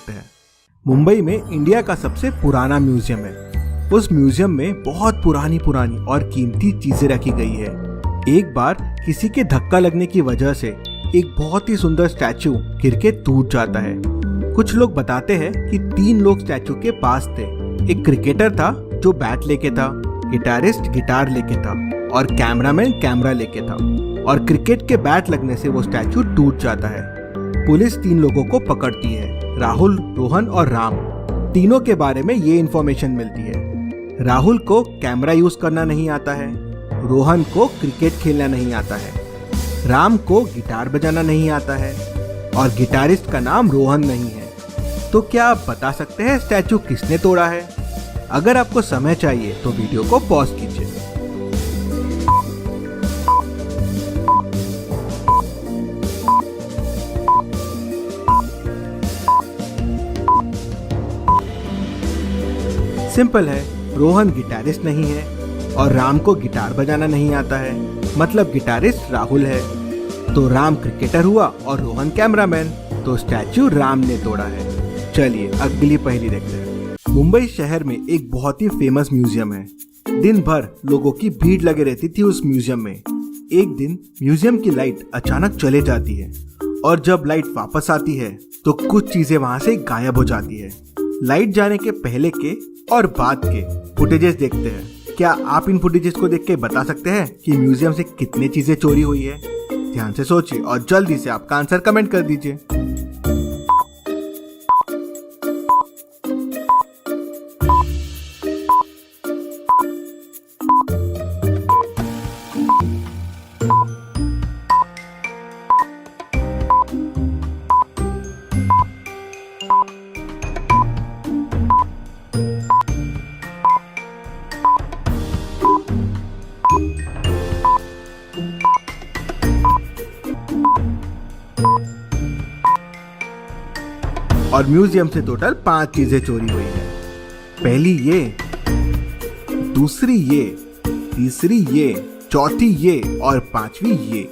करते हैं। मुंबई में इंडिया का सबसे पुराना म्यूजियम है। उस म्यूजियम में बहुत पुरानी और कीमती चीजें रखी गई है। एक बार किसी के धक्का लगने की वजह से एक बहुत ही सुंदर स्टैचू गिर के टूट जाता है। कुछ लोग बताते हैं कि 3 लोग स्टैचू के पास थे। एक क्रिकेटर था जो बैट लेके था, गिटारिस्ट गिटार लेके था और कैमरामैन कैमरा लेके था। और क्रिकेट के बैट लगने से वो स्टैचू टूट जाता है। पुलिस 3 लोगों को पकड़ती है, राहुल, रोहन और राम। तीनों के बारे में ये इन्फॉर्मेशन मिलती है। राहुल को कैमरा यूज करना नहीं आता है, रोहन को क्रिकेट खेलना नहीं आता है, राम को गिटार बजाना नहीं आता है और गिटारिस्ट का नाम रोहन नहीं है। तो क्या आप बता सकते हैं स्टैचू किसने तोड़ा है? अगर आपको समय चाहिए तो वीडियो को पॉज कीजिए। सिंपल है, रोहन गिटारिस्ट नहीं है और राम को गिटार बजाना नहीं आता है, मतलब गिटारिस्ट राहुल है। तो राम क्रिकेटर हुआ और रोहन कैमरामैन, तो स्टैचू राम ने तोड़ा है। चलिए अगली पहेली देखते हैं। मुंबई शहर में एक बहुत ही फेमस म्यूजियम है। दिन भर लोगों की भीड़ लगे रहती थी उस म्यूजियम में। एक दिन म्यूजियम की लाइट अचानक चले जाती है और जब लाइट वापस आती है तो कुछ चीजें वहां से गायब हो जाती है। लाइट जाने के पहले के और बाद के फुटेजेस देखते हैं। क्या आप इन फुटेजेस को देख के बता सकते हैं कि म्यूजियम से कितनी चीजें चोरी हुई है? ध्यान से सोचिए और जल्दी से आपका आंसर कमेंट कर दीजिए। और म्यूजियम से टोटल 5 चीजें चोरी हुई है। पहली ये, दूसरी ये, तीसरी ये, चौथी ये और 5वीं ये।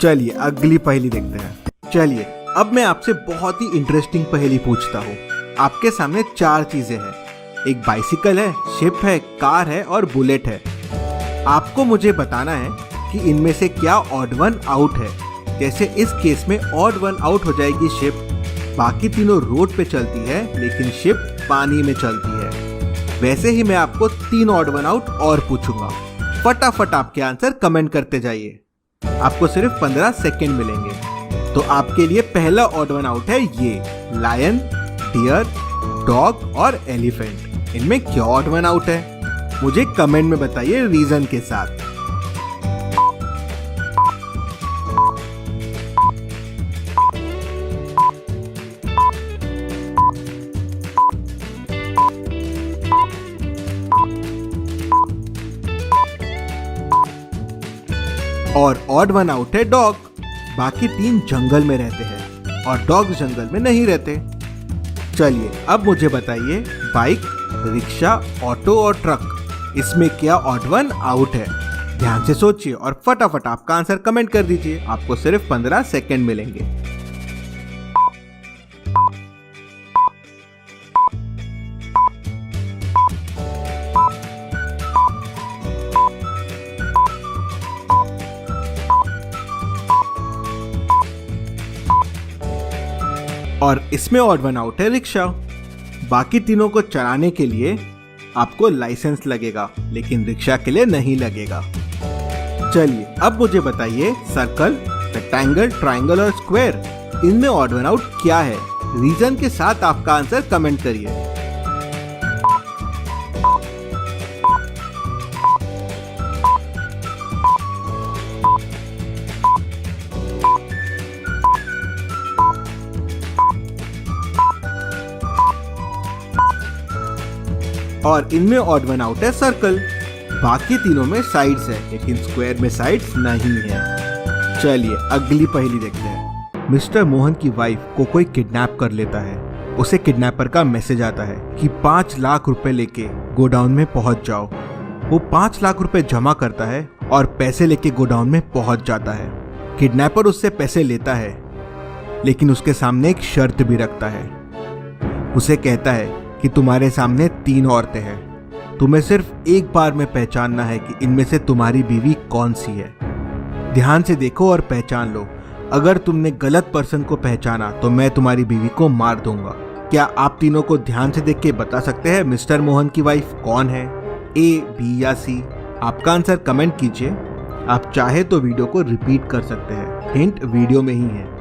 चलिए अगली पहेली देखते हैं। चलिए अब मैं आपसे बहुत ही इंटरेस्टिंग पहेली पूछता हूँ। आपके सामने 4 चीजें हैं। एक बाइसिकल है, शिप है, कार है और बुलेट है। आपको मुझे बताना है कि इनमें से क्या ऑड वन आउट है। जैसे इस केस में ऑड वन आउट हो जाएगी शिप। बाकी तीनों रोड पे चलती है लेकिन शिप पानी में चलती है। वैसे ही मैं आपको 3 ऑड वन आउट और पूछूंगा। फटाफट आपके आंसर कमेंट करते जाइए। आपको सिर्फ 15 सेकेंड मिलेंगे। तो आपके लिए पहला ऑड वन आउट है ये, लायन, डियर, डॉग और एलिफेंट। इनमें क्या ऑड वन आउट है? मुझे कमेंट में बताइए रीजन के साथ। और ऑड वन आउट है डॉग। बाकी 3 जंगल में रहते हैं और डॉग जंगल में नहीं रहते। चलिए अब मुझे बताइए, बाइक, रिक्शा, ऑटो और ट्रक, इसमें क्या ऑड वन आउट है? ध्यान से सोचिए और फटाफट आपका आंसर कमेंट कर दीजिए। आपको सिर्फ 15 सेकेंड मिलेंगे। और इसमें ऑड वन आउट है रिक्शा। बाकी तीनों को चलाने के लिए आपको लाइसेंस लगेगा लेकिन रिक्शा के लिए नहीं लगेगा। चलिए अब मुझे बताइए, सर्कल, रेक्टेंगल, ट्रायंगल और स्क्वायर, इनमें ऑड वन आउट क्या है? रीजन के साथ आपका आंसर कमेंट करिए। और इनमें ऑड वन आउट है सर्कल। बाकी तीनों में साइड्स है लेकिन स्क्वायर में साइड्स नहीं है। चलिए अगली पहेली देखते हैं। मिस्टर मोहन की वाइफ को कोई किडनैप कर लेता है। उसे किडनैपर का मैसेज आता है कि 5 लाख रुपए लेके गोडाउन में पहुंच जाओ। वो 5 लाख रुपए जमा करता है और पैसे लेके गोडाउन में पहुंच जाता है। किडनैपर उससे पैसे लेता है लेकिन उसके सामने एक शर्त भी रखता है। उसे कहता है कि तुम्हारे सामने 3 औरतें हैं, तुम्हें सिर्फ एक बार में पहचानना है कि इनमें से तुम्हारी बीवी कौन सी है। ध्यान से देखो और पहचान लो। अगर तुमने गलत पर्सन को पहचाना तो मैं तुम्हारी बीवी को मार दूंगा। क्या आप तीनों को ध्यान से देख के बता सकते हैं मिस्टर मोहन की वाइफ कौन है? ए, बी या सी? आपका आंसर कमेंट कीजिए। आप चाहे तो वीडियो को रिपीट कर सकते हैं, हिंट वीडियो में ही है।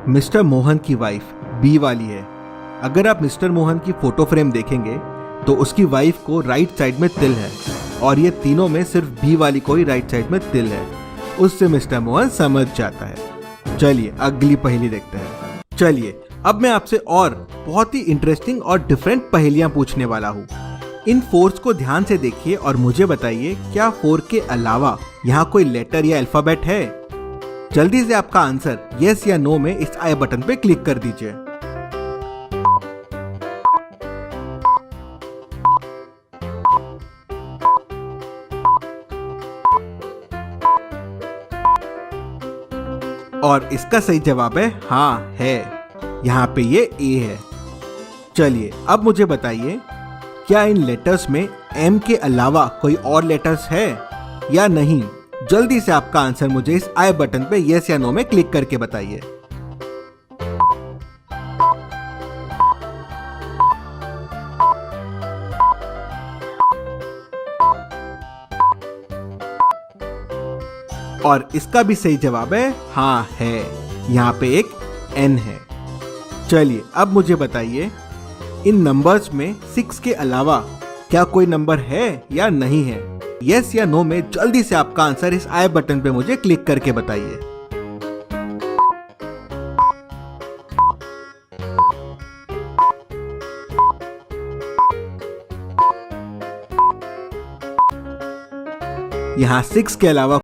मिस्टर मोहन की वाइफ बी वाली है। अगर आप मिस्टर मोहन की फोटो फ्रेम देखेंगे तो उसकी वाइफ को राइट साइड में तिल है और ये तीनों में सिर्फ बी वाली को ही राइट साइड में तिल है। उससे मिस्टर मोहन समझ जाता है। चलिए अगली पहेली देखते हैं। चलिए अब मैं आपसे और बहुत ही इंटरेस्टिंग और डिफरेंट पहेलियां पूछने वाला हूँ। इन 4s को ध्यान से देखिए और मुझे बताइए क्या 4 के अलावा यहाँ कोई लेटर या अल्फाबेट है? जल्दी से आपका आंसर यस या नो में इस आई बटन पे क्लिक कर दीजिए। और इसका सही जवाब है हाँ है। यहाँ पे ये ए है। चलिए अब मुझे बताइए क्या इन लेटर्स में एम के अलावा कोई और लेटर्स है या नहीं? जल्दी से आपका आंसर मुझे इस आई बटन पे यस या नो में क्लिक करके बताइए। और इसका भी सही जवाब है हाँ है। यहाँ पे एक एन है। चलिए अब मुझे बताइए इन नंबर्स में 6 के अलावा क्या कोई नंबर है या नहीं है? यस या नो में जल्दी से आपका आंसर इस आई बटन पे मुझे क्लिक करके बताइए। यहाँ 6 के अलावा